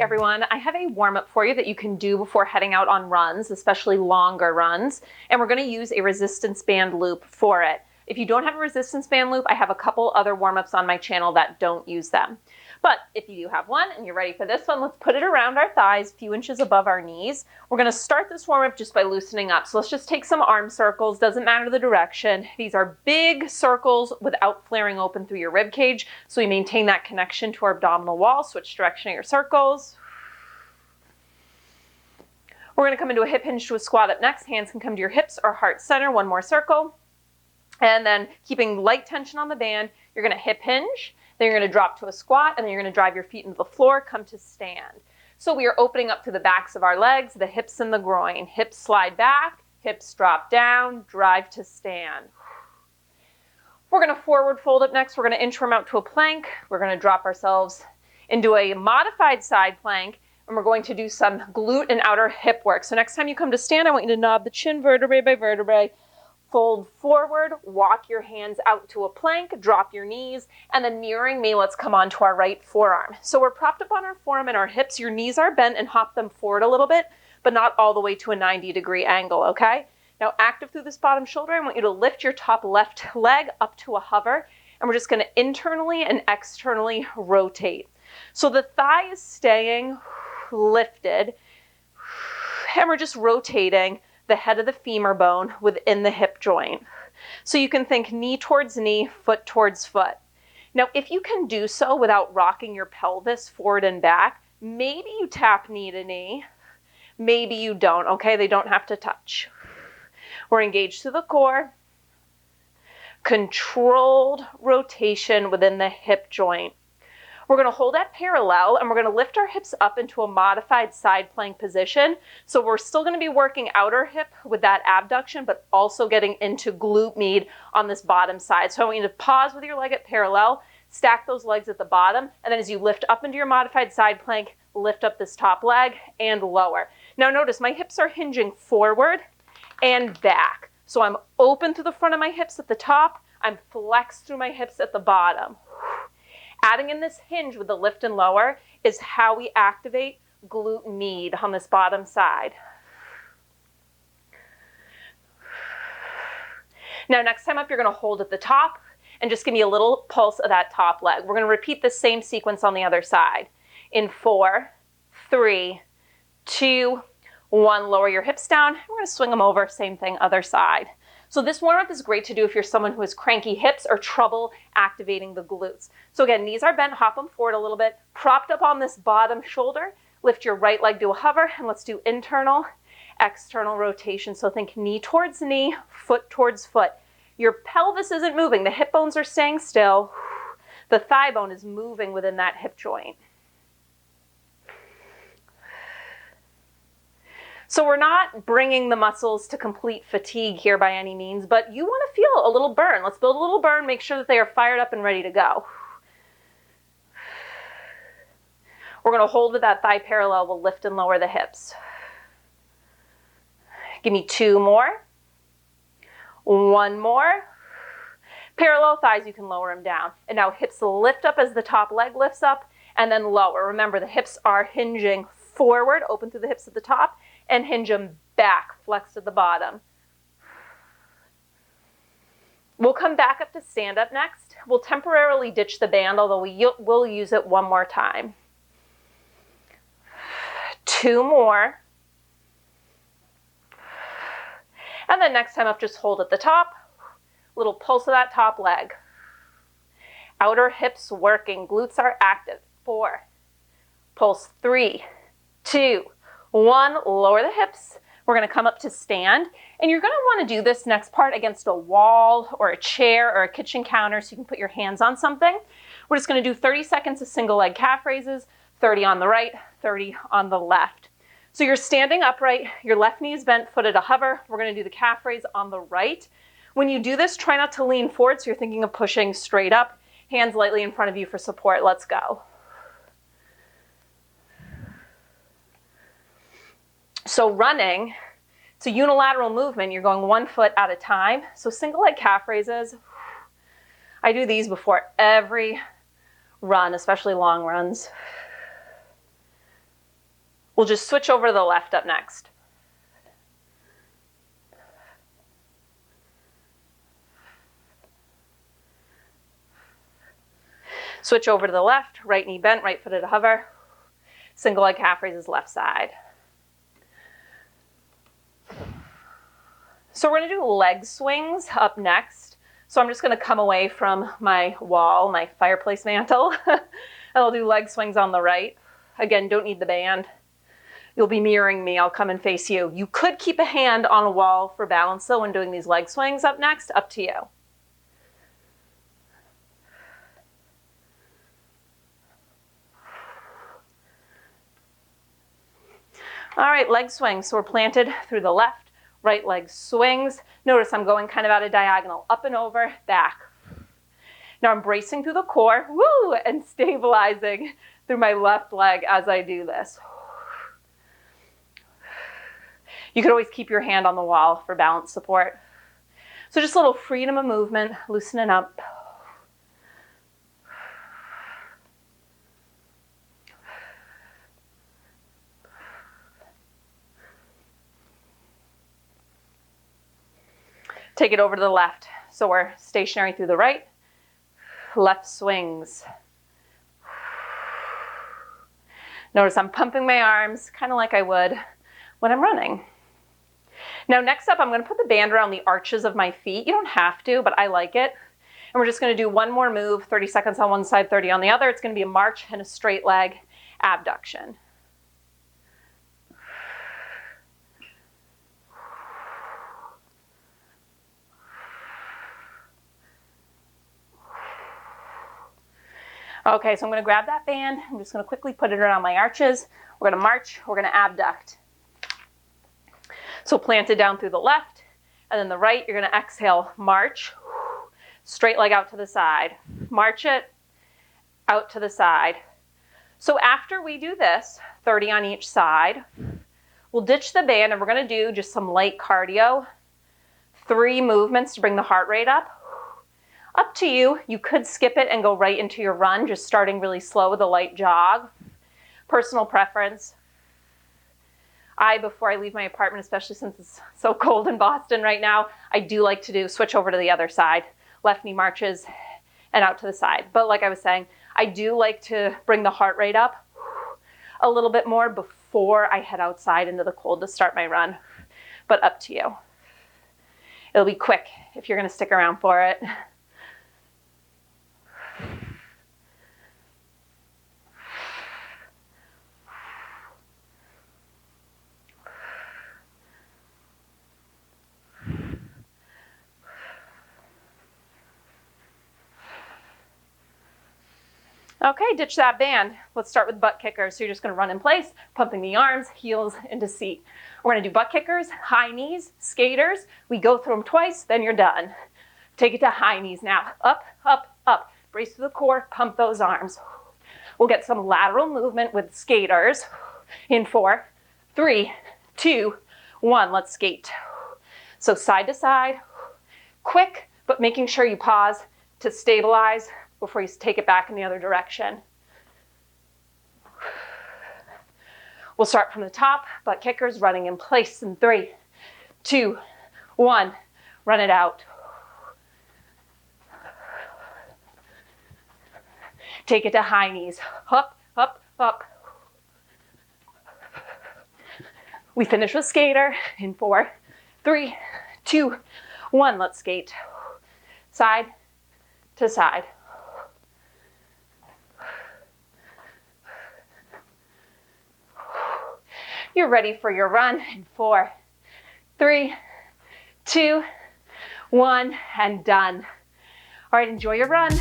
everyone. I have a warm-up for you that you can do before heading out on runs, especially longer runs, and we're going to use a resistance band loop for it. If you don't have a resistance band loop, I have a couple other warm-ups on my channel that don't use them. But if you do have one and you're ready for this one, let's put it around our thighs, a few inches above our knees. We're going to start this warm-up just by loosening up. So let's just take some arm circles, doesn't matter the direction. These are big circles without flaring open through your rib cage, so we maintain that connection to our abdominal wall. Switch direction of your circles. We're going to come into a hip hinge to a squat up next. Hands can come to your hips or heart center. One more circle. And then keeping light tension on the band, you're going to hip hinge, then you're going to drop to a squat, and then you're going to drive your feet into the floor, come to stand. So we are opening up through the backs of our legs, the hips and the groin. Hips slide back, hips drop down, drive to stand. We're going to forward fold up next. We're going to inchworm out to a plank. We're going to drop ourselves into a modified side plank, and we're going to do some glute and outer hip work. So next time you come to stand, I want you to knob the chin vertebrae by vertebrae. Fold forward, walk your hands out to a plank, drop your knees, and then mirroring me, let's come on to our right forearm. So we're propped up on our forearm and our hips. Your knees are bent and hop them forward a little bit, but not all the way to a 90-degree angle, okay? Now active through this bottom shoulder, I want you to lift your top left leg up to a hover, and we're just gonna internally and externally rotate. So the thigh is staying lifted, and we're just rotating the head of the femur bone within the hip joint. So you can think knee towards knee, foot towards foot. Now, if you can do so without rocking your pelvis forward and back, maybe you tap knee to knee, maybe you don't, okay? They don't have to touch. We're engaged to the core. Controlled rotation within the hip joint. We're going to hold that parallel, and we're going to lift our hips up into a modified side plank position. So we're still going to be working outer hip with that abduction, but also getting into glute med on this bottom side. So I want you to pause with your leg at parallel, stack those legs at the bottom, and then as you lift up into your modified side plank, lift up this top leg and lower. Now notice my hips are hinging forward and back. So I'm open through the front of my hips at the top. I'm flexed through my hips at the bottom. Adding in this hinge with the lift and lower is how we activate glute med on this bottom side. Now next time up, you're going to hold at the top and just give me a little pulse of that top leg. We're going to repeat the same sequence on the other side. In 4, 3, 2, 1, lower your hips down. We're going to swing them over, same thing, other side. So this warm-up is great to do if you're someone who has cranky hips or trouble activating the glutes. So again, knees are bent, hop them forward a little bit, propped up on this bottom shoulder, lift your right leg to a hover, and let's do internal, external rotation. So think knee towards knee, foot towards foot. Your pelvis isn't moving, the hip bones are staying still. The thigh bone is moving within that hip joint. So we're not bringing the muscles to complete fatigue here by any means, but you want to feel a little burn. Let's build a little burn, make sure that they are fired up and ready to go. We're going to hold with that thigh parallel. We'll lift and lower the hips. Give me 2 more. 1 more. Parallel thighs, you can lower them down. And now hips lift up as the top leg lifts up and then lower. Remember, the hips are hinging forward, open through the hips at the top, and hinge them back, flex at the bottom. We'll come back up to stand up next. We'll temporarily ditch the band, although we will use it one more time. 2 more. And then next time up, just hold at the top. Little pulse of that top leg. Outer hips working, glutes are active. 4. Pulse 3, 2, 1, lower the hips. We're going to come up to stand, and you're going to want to do this next part against a wall or a chair or a kitchen counter so you can put your hands on something. We're just going to do 30 seconds of single leg calf raises, 30 on the right, 30 on the left. So you're standing upright, your left knee is bent, foot at a hover. We're going to do the calf raise on the right. When you do this, try not to lean forward so you're thinking of pushing straight up. Hands lightly in front of you for support. Let's go. So running, it's a unilateral movement. You're going 1 foot at a time. So single leg calf raises. I do these before every run, especially long runs. We'll just switch over to the left up next. Switch over to the left, right knee bent, right footed hover. Single leg calf raises left side. So we're gonna do leg swings up next. So I'm just gonna come away from my wall, my fireplace mantle, and I'll do leg swings on the right. Again, don't need the band. You'll be mirroring me, I'll come and face you. You could keep a hand on a wall for balance though when doing these leg swings up next, up to you. All right, leg swings. So we're planted through the left, right leg swings. Notice I'm going kind of at a diagonal, up and over, back. Now I'm bracing through the core, woo, and stabilizing through my left leg as I do this. You could always keep your hand on the wall for balance support. So just a little freedom of movement, loosening up. Take it over to the left. So we're stationary through the right, left swings. Notice I'm pumping my arms kind of like I would when I'm running. Now next up, I'm going to put the band around the arches of my feet. You don't have to, but I like it. And we're just going to do one more move, 30 seconds on one side, 30 on the other. It's going to be a march and a straight leg abduction. Okay, so I'm going to grab that band. I'm just going to quickly put it around my arches. We're going to march. We're going to abduct. So plant it down through the left, and then the right, you're going to exhale, march, straight leg out to the side. March it, out to the side. So after we do this, 30 on each side, we'll ditch the band, and we're going to do just some light cardio. 3 movements to bring the heart rate up. Up to you. You could skip it and go right into your run, just starting really slow with a light jog. Personal preference. Before I leave my apartment, especially since it's so cold in Boston right now, I do like to switch over to the other side. Left knee marches and out to the side. But like I was saying, I do like to bring the heart rate up a little bit more before I head outside into the cold to start my run. But up to you. It'll be quick if you're going to stick around for it. Okay, ditch that band. Let's start with butt kickers. So you're just going to run in place, pumping the arms, heels into seat. We're going to do butt kickers, high knees, skaters. We go through them twice, then you're done. Take it to high knees now. Up, up, up. Brace through the core, pump those arms. We'll get some lateral movement with skaters in 4, 3, 2, 1. Let's skate. So side to side, quick, but making sure you pause to stabilize before you take it back in the other direction. We'll start from the top, butt kickers, running in place in 3, 2, 1. Run it out. Take it to high knees. Up, up, up. We finish with skater in 4, 3, 2, 1. Let's skate. Side to side. You're ready for your run in 4, 3, 2, 1, and done. All right, enjoy your run.